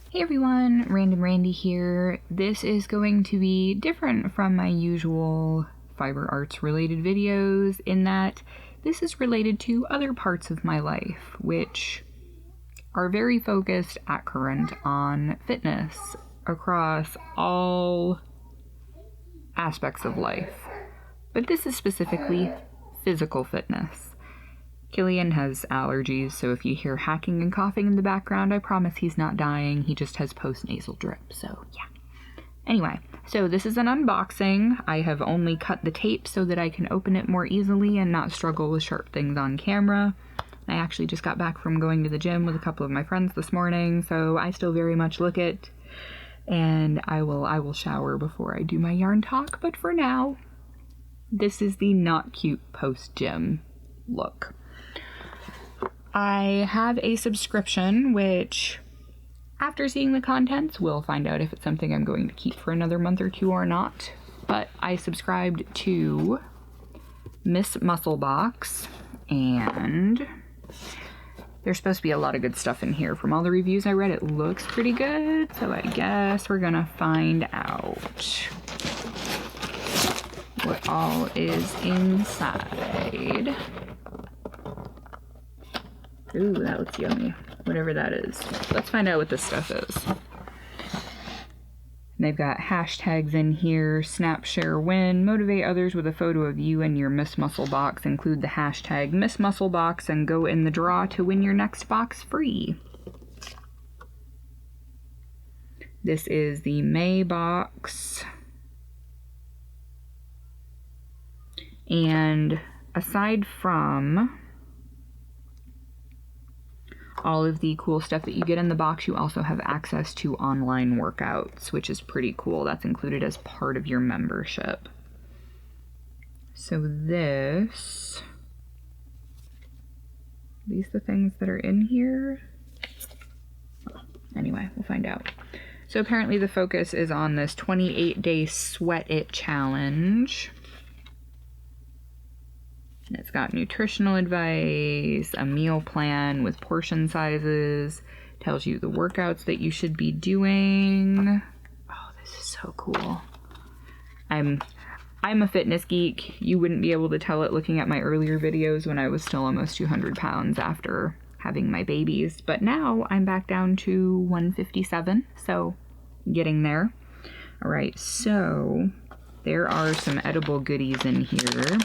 Hey everyone, Random Randy here. This is going to be different from my usual fiber arts related videos in that this is related to other parts of my life, which are very focused at current on fitness across all aspects of life. But this is specifically physical fitness. Killian has allergies, so if you hear hacking and coughing in the background, I promise he's not dying. He just has post-nasal drip, so yeah. Anyway, so this is an unboxing. I have only cut the tape so that I can open it more easily and not struggle with sharp things on camera. I actually just got back from going to the gym with a couple of my friends this morning, so I still very much look it. And I will shower before I do my yarn talk, but for now, this is the not cute post-gym look. I have a subscription, which, after seeing the contents, we'll find out if it's something I'm going to keep for another month or two or not. But I subscribed to MuscleBox, and there's supposed to be a lot of good stuff in here. From all the reviews I read, it looks pretty good, so I guess we're gonna find out what all is inside. Ooh, that looks yummy. Whatever that is. Let's find out what this stuff is. They've got hashtags in here. Snap, share, win. Motivate others with a photo of you and your Miss Muscle box. Include the hashtag Miss Muscle box and go in the draw to win your next box free. This is the May box. And aside from all of the cool stuff that you get in the box, you also have access to online workouts, which is pretty cool. That's included as part of your membership. So these the things that are in here? Anyway, we'll find out. So apparently the focus is on this 28-day Sweat It challenge. It's got nutritional advice, a meal plan with portion sizes, tells you the workouts that you should be doing. Oh, this is so cool. I'm a fitness geek. You wouldn't be able to tell it looking at my earlier videos when I was still almost 200 pounds after having my babies. But now I'm back down to 157, so getting there. All right, so there are some edible goodies in here.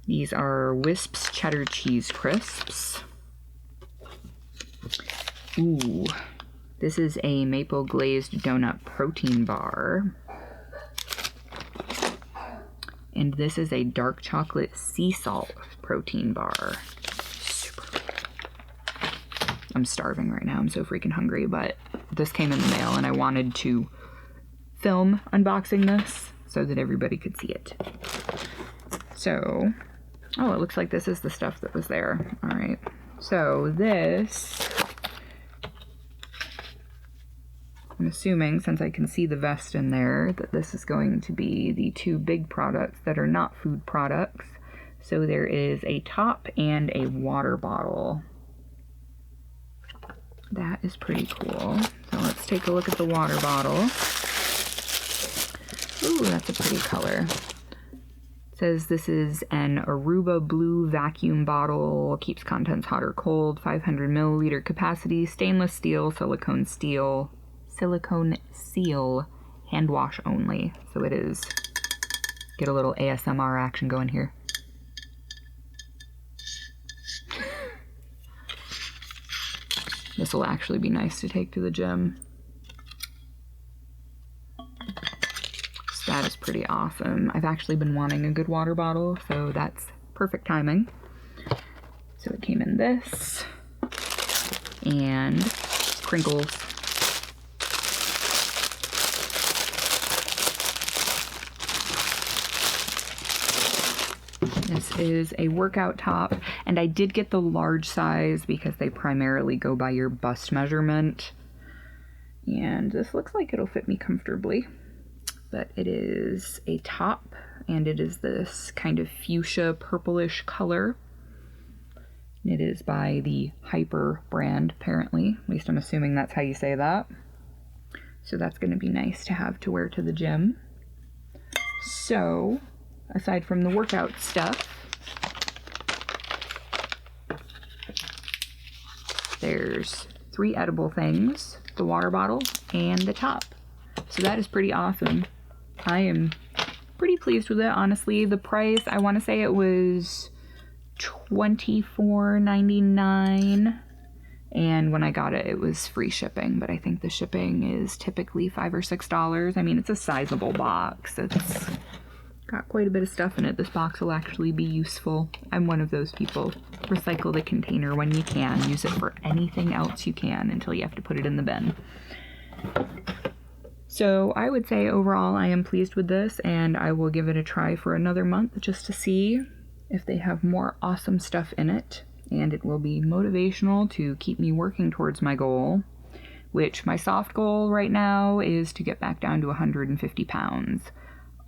These are Wisps Cheddar Cheese Crisps. Ooh, this is a maple glazed donut protein bar. And this is a dark chocolate sea salt protein bar. Super cool. I'm starving right now. I'm so freaking hungry, but this came in the mail and I wanted to film unboxing this so that everybody could see it. So, oh, it looks like this is the stuff that was there. All right. So this, I'm assuming, since I can see the vest in there, that this is going to be the two big products that are not food products. So there is a top and a water bottle. That is pretty cool. So let's take a look at the water bottle. Ooh, that's a pretty color. Says this is an Aruba blue vacuum bottle, keeps contents hot or cold, 500 milliliter capacity, stainless steel, silicone seal, hand wash only. So it is, get a little ASMR action going here. This will actually be nice to take to the gym. That is pretty awesome. I've actually been wanting a good water bottle, so that's perfect timing. So it came in this, and crinkles. This is a workout top, and I did get the large size because they primarily go by your bust measurement. And this looks like it'll fit me comfortably. But it is a top, and it is this kind of fuchsia purplish color. It is by the Hyper brand, apparently. At least I'm assuming that's how you say that. So that's going to be nice to have to wear to the gym. So, aside from the workout stuff, there's 3 edible things, the water bottle, and the top. So that is pretty awesome. I am pretty pleased with it, honestly. The price, I want to say it was $24.99, and when I got it, it was free shipping, but I think the shipping is typically $5 or $6. I mean, it's a sizable box. It's got quite a bit of stuff in it. This box will actually be useful. I'm one of those people. Recycle the container when you can. Use it for anything else you can until you have to put it in the bin. So I would say overall I am pleased with this, and I will give it a try for another month just to see if they have more awesome stuff in it. And it will be motivational to keep me working towards my goal, which my soft goal right now is to get back down to 150 pounds.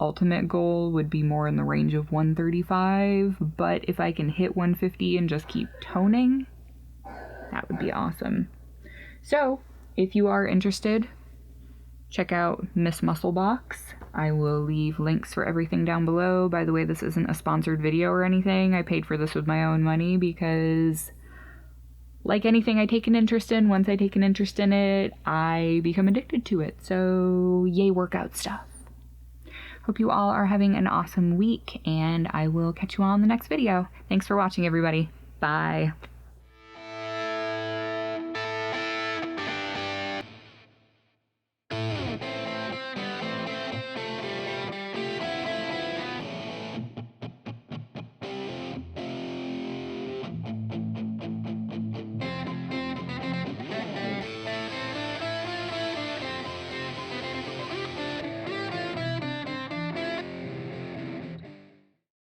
Ultimate goal would be more in the range of 135, but if I can hit 150 and just keep toning, that would be awesome. So, if you are interested, check out MuscleBox. I will leave links for everything down below. By the way, this isn't a sponsored video or anything. I paid for this with my own money because, like anything I take an interest in, once I take an interest in it, I become addicted to it. So, yay workout stuff. Hope you all are having an awesome week, and I will catch you all in the next video. Thanks for watching, everybody. Bye.